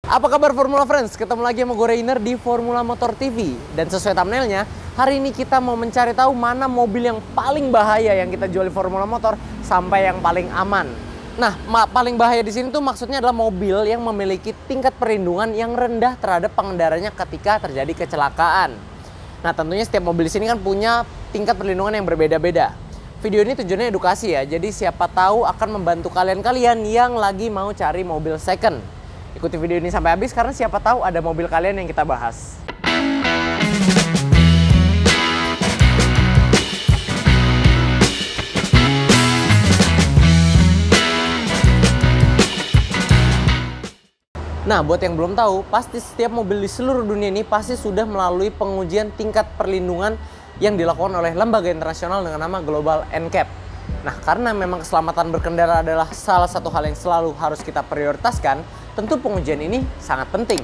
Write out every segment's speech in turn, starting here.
Apa kabar Formula Friends? Ketemu lagi sama gue Rainer di Formula Motor TV. Dan sesuai thumbnailnya, hari ini kita mau mencari tahu mana mobil yang paling bahaya yang kita jual di Formula Motor sampai yang paling aman. Nah, paling bahaya di sini tuh maksudnya adalah mobil yang memiliki tingkat perlindungan yang rendah terhadap pengendaranya ketika terjadi kecelakaan. Nah, tentunya setiap mobil di sini kan punya tingkat perlindungan yang berbeda-beda. Video ini tujuannya edukasi ya, jadi siapa tahu akan membantu kalian-kalian yang lagi mau cari mobil second. Ikuti video ini sampai habis karena siapa tahu ada mobil kalian yang kita bahas. Nah, buat yang belum tahu, pasti setiap mobil di seluruh dunia ini pasti sudah melalui pengujian tingkat perlindungan yang dilakukan oleh lembaga internasional dengan nama Global NCAP. Nah, karena memang keselamatan berkendara adalah salah satu hal yang selalu harus kita prioritaskan, tentu pengujian ini sangat penting.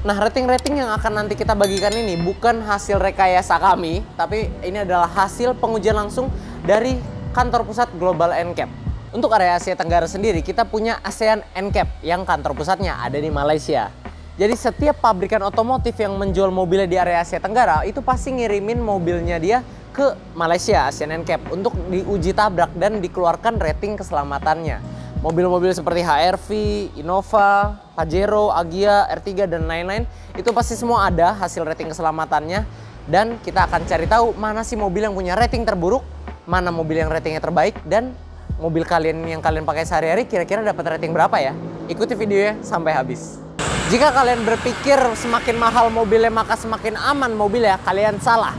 Nah, rating-rating yang akan nanti kita bagikan ini bukan hasil rekayasa kami, tapi ini adalah hasil pengujian langsung dari kantor pusat Global NCAP. Untuk area Asia Tenggara sendiri, kita punya ASEAN NCAP yang kantor pusatnya ada di Malaysia. Jadi setiap pabrikan otomotif yang menjual mobilnya di area Asia Tenggara itu pasti ngirimin mobilnya dia ke Malaysia, ASEAN NCAP, untuk diuji tabrak dan dikeluarkan rating keselamatannya. Mobil-mobil seperti HR-V, Innova, Pajero, Agya, R3, dan lain-lain itu pasti semua ada hasil rating keselamatannya. Dan kita akan cari tahu mana sih mobil yang punya rating terburuk, mana mobil yang ratingnya terbaik, dan mobil kalian yang kalian pakai sehari-hari kira-kira dapat rating berapa ya? Ikuti videonya sampai habis. Jika kalian berpikir semakin mahal mobilnya maka semakin aman mobilnya, kalian salah.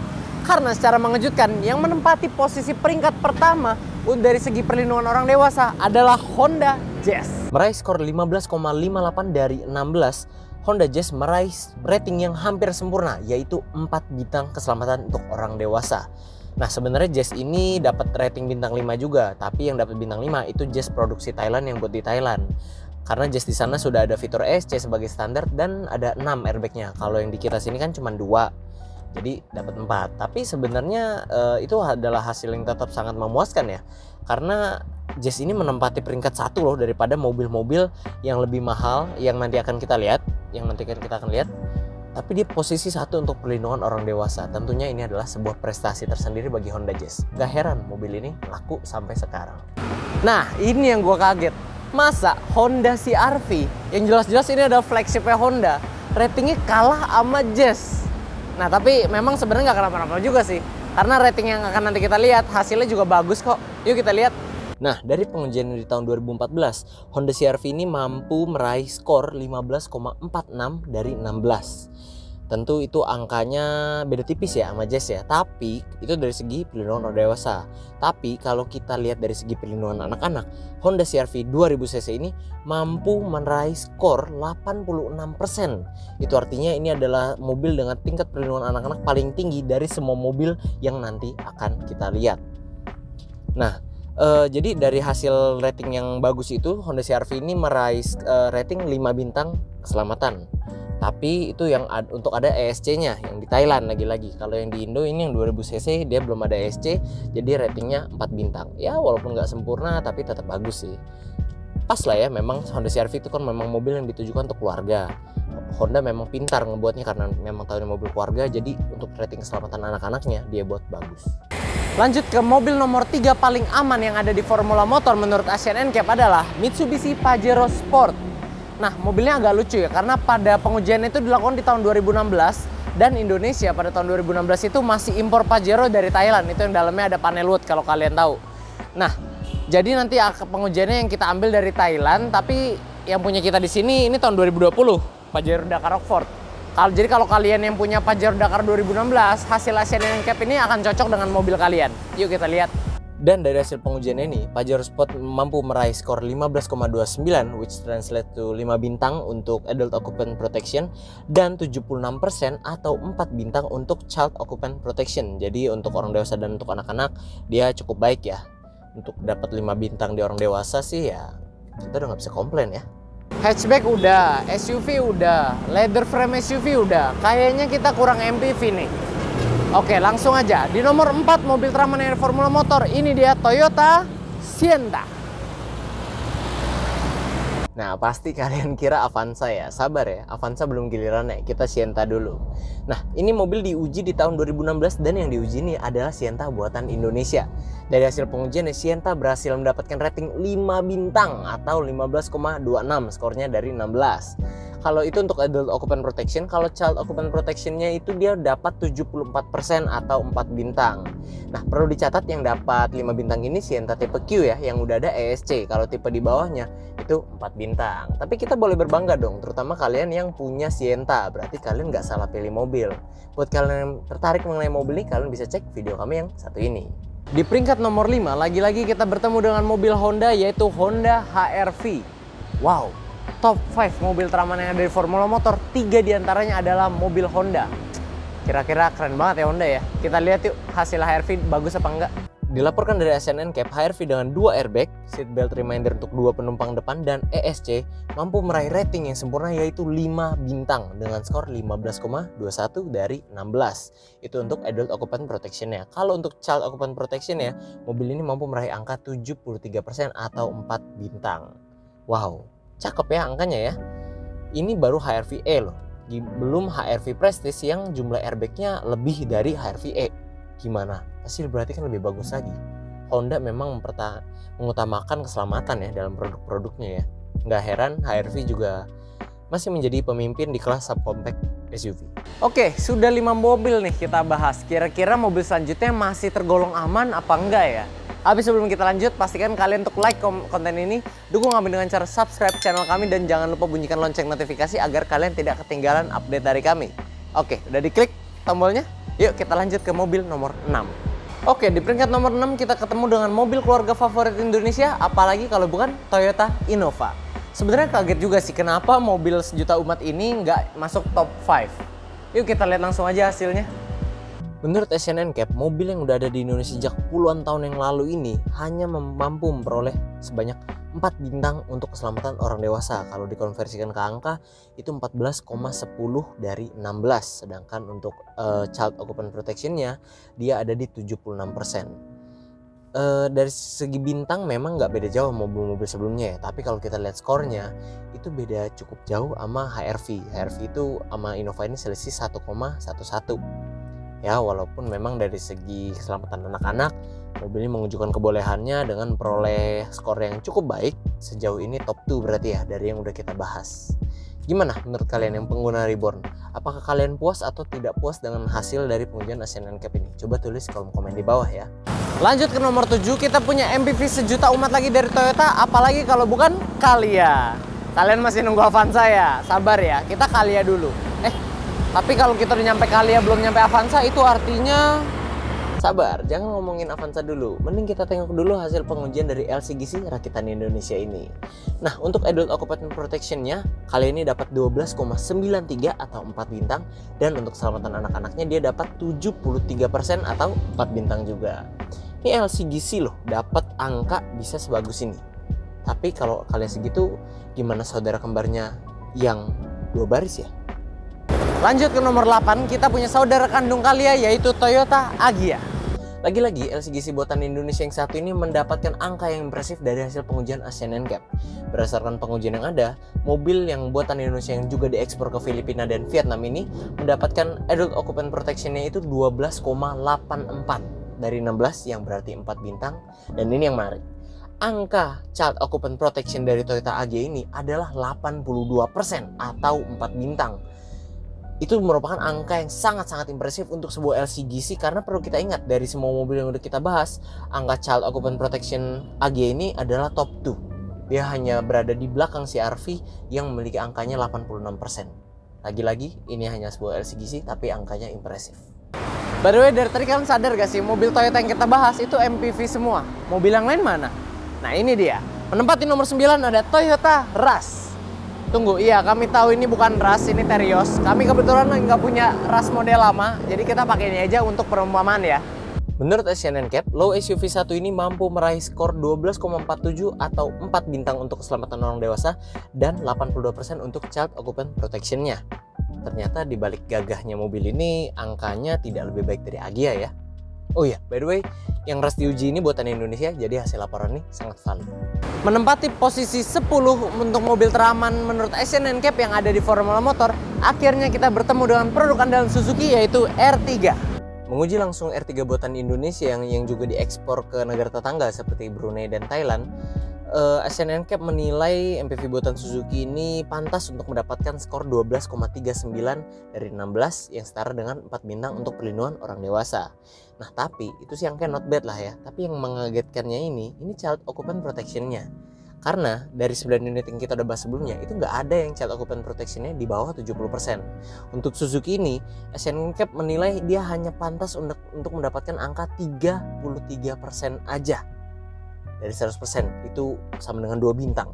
Karena secara mengejutkan, yang menempati posisi peringkat pertama dari segi perlindungan orang dewasa adalah Honda Jazz. Meraih skor 15,58 dari 16, Honda Jazz meraih rating yang hampir sempurna, yaitu 4 bintang keselamatan untuk orang dewasa. Nah, sebenarnya Jazz ini dapat rating bintang 5 juga, tapi yang dapat bintang 5 itu Jazz produksi Thailand yang buat di Thailand. Karena Jazz di sana sudah ada fitur ESC sebagai standar dan ada 6 airbagnya. Kalau yang di kita sini kan cuma 2. Jadi dapat 4. Tapi sebenarnya itu adalah hasil yang tetap sangat memuaskan ya. Karena Jazz ini menempati peringkat 1 loh daripada mobil-mobil yang lebih mahal yang nanti akan kita lihat, Tapi di posisi 1 untuk perlindungan orang dewasa. Tentunya ini adalah sebuah prestasi tersendiri bagi Honda Jazz. Gak heran mobil ini laku sampai sekarang. Nah, ini yang gue kaget. Masa Honda CR-V yang jelas-jelas ini adalah flagshipnya Honda, ratingnya kalah sama Jazz. Nah, tapi memang sebenarnya nggak kenapa-napa juga sih. Karena rating yang akan nanti kita lihat, hasilnya juga bagus kok. Yuk kita lihat. Nah, dari pengujian di tahun 2014, Honda CR-V ini mampu meraih skor 15,46 dari 16. Tentu itu angkanya beda tipis ya sama Jazz ya. Tapi itu dari segi perlindungan orang dewasa. Tapi kalau kita lihat dari segi perlindungan anak-anak, Honda CR-V 2000cc ini mampu meraih skor 86%. Itu artinya ini adalah mobil dengan tingkat perlindungan anak-anak paling tinggi dari semua mobil yang nanti akan kita lihat. Nah, jadi dari hasil rating yang bagus itu, Honda CR-V ini meraih rating 5 bintang keselamatan. Tapi itu yang untuk ada ESC-nya yang di Thailand lagi-lagi. Kalau yang di Indo ini yang 2000cc dia belum ada ESC, jadi ratingnya 4 bintang. Ya walaupun nggak sempurna tapi tetap bagus sih. Pas lah ya, memang Honda CR-V itu kan memang mobil yang ditujukan untuk keluarga. Honda memang pintar ngebuatnya karena memang tahu ini mobil keluarga, jadi untuk rating keselamatan anak-anaknya dia buat bagus. Lanjut ke mobil nomor 3 paling aman yang ada di Formula Motor menurut ASEAN NCAP adalah Mitsubishi Pajero Sport. Nah, mobilnya agak lucu ya, karena pada pengujian itu dilakukan di tahun 2016 dan Indonesia pada tahun 2016 itu masih impor Pajero dari Thailand. Itu yang dalamnya ada panel wood kalau kalian tahu. Nah, jadi nanti pengujiannya yang kita ambil dari Thailand, tapi yang punya kita di sini ini tahun 2020, Pajero Dakar Rockford. Jadi kalau kalian yang punya Pajero Dakar 2016, hasil ASEAN NCAP ini akan cocok dengan mobil kalian. Yuk kita lihat. Dan dari hasil pengujian ini, Pajero Sport mampu meraih skor 15,29 which translate to 5 bintang untuk Adult Occupant Protection dan 76% atau 4 bintang untuk Child Occupant Protection. Jadi untuk orang dewasa dan untuk anak-anak dia cukup baik ya. Untuk dapat 5 bintang di orang dewasa sih ya kita udah nggak bisa komplain ya. Hatchback udah, SUV udah, leather frame SUV udah. Kayaknya kita kurang MPV nih. Oke, langsung aja. Di nomor 4 mobil teraman dari Formula Motor, ini dia Toyota Sienna. Nah, pasti kalian kira Avanza ya. Sabar ya, Avanza belum gilirannya, kita Sienta dulu. Nah, ini mobil diuji di tahun 2016 dan yang diuji ini adalah Sienta buatan Indonesia. Dari hasil pengujian, Sienta berhasil mendapatkan rating 5 bintang atau 15,26, skornya dari 16. Kalau itu untuk adult occupant protection, kalau child occupant protectionnya itu dia dapat 74% atau 4 bintang. Nah, perlu dicatat yang dapat 5 bintang ini Sienta tipe Q ya, yang udah ada ESC. Kalau tipe di bawahnya itu 4 bintang. Tapi kita boleh berbangga dong, terutama kalian yang punya Sienta, berarti kalian nggak salah pilih mobil. Buat kalian yang tertarik mengenai mobil ini, kalian bisa cek video kami yang satu ini. Di peringkat nomor 5, lagi-lagi kita bertemu dengan mobil Honda, yaitu Honda HR-V. Wow, top 5 mobil teraman yang ada di Formula Motor, 3 diantaranya adalah mobil Honda. Kira-kira keren banget ya Honda ya. Kita lihat yuk hasil HR-V bagus apa enggak. Dilaporkan dari ACC NCAP, HR-V dengan 2 airbag, seatbelt reminder untuk 2 penumpang depan, dan ESC mampu meraih rating yang sempurna yaitu 5 bintang dengan skor 15,21 dari 16. Itu untuk adult occupant protection-nya. Kalau untuk child occupant protection ya, mobil ini mampu meraih angka 73% atau 4 bintang. Wow, cakep ya angkanya ya. Ini baru HR-V E loh. Belum HR-V Prestige yang jumlah airbagnya lebih dari HR-V E. Gimana? Pasti berarti kan lebih bagus lagi. Honda memang mengutamakan keselamatan ya dalam produk-produknya ya. Nggak heran HR-V juga masih menjadi pemimpin di kelas subcompact SUV. Oke, sudah 5 mobil nih kita bahas. Kira-kira mobil selanjutnya masih tergolong aman apa enggak ya? Habis sebelum kita lanjut, pastikan kalian untuk like konten ini, dukung kami dengan cara subscribe channel kami, dan jangan lupa bunyikan lonceng notifikasi agar kalian tidak ketinggalan update dari kami. Oke, udah diklik tombolnya? Yuk kita lanjut ke mobil nomor 6. Oke, di peringkat nomor 6 kita ketemu dengan mobil keluarga favorit Indonesia, apalagi kalau bukan Toyota Innova. Sebenarnya kaget juga sih kenapa mobil sejuta umat ini nggak masuk top 5. Yuk kita lihat langsung aja hasilnya. Menurut ACC NCAP, mobil yang udah ada di Indonesia sejak puluhan tahun yang lalu ini hanya mampu memperoleh sebanyak 4 bintang untuk keselamatan orang dewasa. Kalau dikonversikan ke angka itu 14,10 dari 16. Sedangkan untuk child occupant protection-nya dia ada di 76%. Dari segi bintang memang nggak beda jauh mobil-mobil sebelumnya ya. Tapi kalau kita lihat skornya itu beda cukup jauh sama HR-V. HR-V itu sama Innova ini selisih 1,11. Ya, walaupun memang dari segi keselamatan anak-anak, mobil ini menunjukkan kebolehannya dengan memperoleh skor yang cukup baik. Sejauh ini top 2 berarti ya dari yang udah kita bahas. Gimana menurut kalian yang pengguna Reborn? Apakah kalian puas atau tidak puas dengan hasil dari pengujian ACC NCAP ini? Coba tulis di kolom komen di bawah ya. Lanjut ke nomor 7, kita punya MPV sejuta umat lagi dari Toyota, apalagi kalau bukan Calya. Kalian masih nunggu Avanza ya? Sabar ya, kita Calya dulu. Tapi kalau kita udah nyampe Calya belum nyampe Avanza, itu artinya sabar, jangan ngomongin Avanza dulu. Mending kita tengok dulu hasil pengujian dari LCGC rakitan Indonesia ini. Nah, untuk adult occupant protection-nya kali ini dapat 12,93 atau 4 bintang, dan untuk keselamatan anak-anaknya dia dapat 73% atau 4 bintang juga. Ini LCGC loh, dapat angka bisa sebagus ini. Tapi kalau kalian segitu, gimana saudara kembarnya yang 2 baris ya? Lanjut ke nomor 8, kita punya saudara kandung Calya yaitu Toyota Agya. Lagi-lagi LCGC buatan Indonesia yang satu ini mendapatkan angka yang impresif dari hasil pengujian ACC NCAP. Berdasarkan pengujian yang ada, mobil yang buatan Indonesia yang juga diekspor ke Filipina dan Vietnam ini mendapatkan adult occupant protection-nya itu 12,84 dari 16, yang berarti 4 bintang. Dan ini yang menarik, angka child occupant protection dari Toyota Agya ini adalah 82% atau 4 bintang. Itu merupakan angka yang sangat-sangat impresif untuk sebuah LCGC, karena perlu kita ingat dari semua mobil yang udah kita bahas, angka child occupant protection Agya ini adalah top 2. Dia hanya berada di belakang CR-V yang memiliki angkanya 86%. Lagi-lagi ini hanya sebuah LCGC tapi angkanya impresif. By the way, dari tadi kalian sadar gak sih mobil Toyota yang kita bahas itu MPV semua? Mobil yang lain mana? Nah ini dia, menempati nomor 9 ada Toyota Rush. Tunggu, iya kami tahu ini bukan Rush, ini Terios. Kami kebetulan nggak punya Rush model lama, jadi kita pakai ini aja untuk perumpamaan ya. Menurut ACC NCAP, low SUV 1 ini mampu meraih skor 12,47 atau 4 bintang untuk keselamatan orang dewasa dan 82% untuk child occupant protection-nya. Ternyata di balik gagahnya mobil ini, angkanya tidak lebih baik dari Agya ya. Oh iya, by the way, yang res diuji ini buatan Indonesia, jadi hasil laporan ini sangat valid. Menempati posisi 10 untuk mobil teraman menurut Asian NCAP yang ada di Formula Motor, akhirnya kita bertemu dengan produk andalan Suzuki yaitu R3. Menguji langsung R3 buatan Indonesia yang juga diekspor ke negara tetangga seperti Brunei dan Thailand, Asian NCAP menilai MPV buatan Suzuki ini pantas untuk mendapatkan skor 12,39 dari 16 yang setara dengan 4 bintang untuk perlindungan orang dewasa. Nah tapi itu sih yang kayak not bad lah ya. Tapi yang mengagetkannya ini child occupant protection-nya. Karena dari 9 unit yang kita udah bahas sebelumnya itu nggak ada yang child occupant protection-nya di bawah 70%. Untuk Suzuki ini, Asian NCAP menilai dia hanya pantas untuk mendapatkan angka 33% aja. Dari 100% itu sama dengan 2 bintang.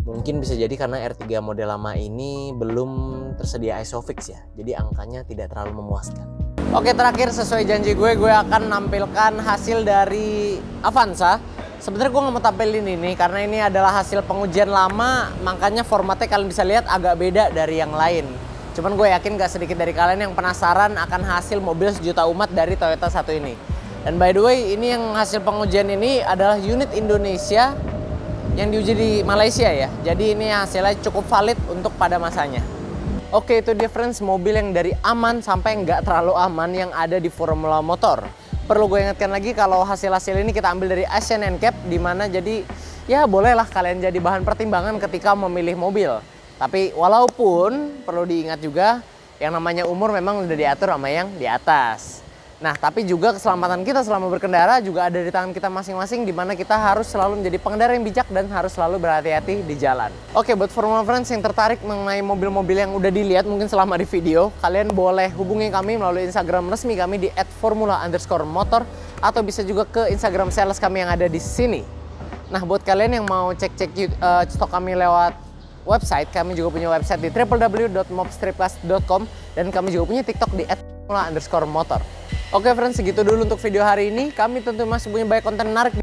Mungkin bisa jadi karena R3 model lama ini belum tersedia ISOFIX ya. Jadi angkanya tidak terlalu memuaskan. Oke, terakhir sesuai janji gue akan menampilkan hasil dari Avanza. Sebenarnya gue nggak mau tampilin ini karena ini adalah hasil pengujian lama, makanya formatnya kalian bisa lihat agak beda dari yang lain. Cuman gue yakin gak sedikit dari kalian yang penasaran akan hasil mobil sejuta umat dari Toyota satu ini. Dan by the way, ini yang hasil pengujian ini adalah unit Indonesia yang diuji di Malaysia ya. Jadi ini hasilnya cukup valid untuk pada masanya. Oke, itu dia friends, mobil yang dari aman sampai nggak terlalu aman yang ada di Formula Motor. Perlu gue ingatkan lagi kalau hasil-hasil ini kita ambil dari Asian NCAP, dimana jadi ya bolehlah kalian jadi bahan pertimbangan ketika memilih mobil. Tapi walaupun perlu diingat juga yang namanya umur memang udah diatur sama yang di atas. Nah, tapi juga keselamatan kita selama berkendara juga ada di tangan kita masing-masing, di mana kita harus selalu menjadi pengendara yang bijak dan harus selalu berhati-hati di jalan. Oke, buat Formula Friends yang tertarik mengenai mobil-mobil yang udah dilihat mungkin selama di video, kalian boleh hubungi kami melalui Instagram resmi kami di @formula_motor atau bisa juga ke Instagram sales kami yang ada di sini. Nah, buat kalian yang mau cek-cek stok kami lewat website, kami juga punya website di www.mobstripclass.com dan kami juga punya TikTok di @formula_motor. Oke friends, segitu dulu untuk video hari ini. Kami tentu masih punya banyak konten menarik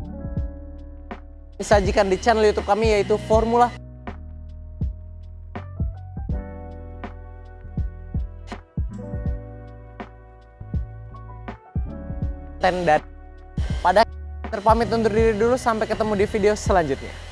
disajikan di channel YouTube kami yaitu Formula. Dan pada terpamit undur diri dulu, sampai ketemu di video selanjutnya.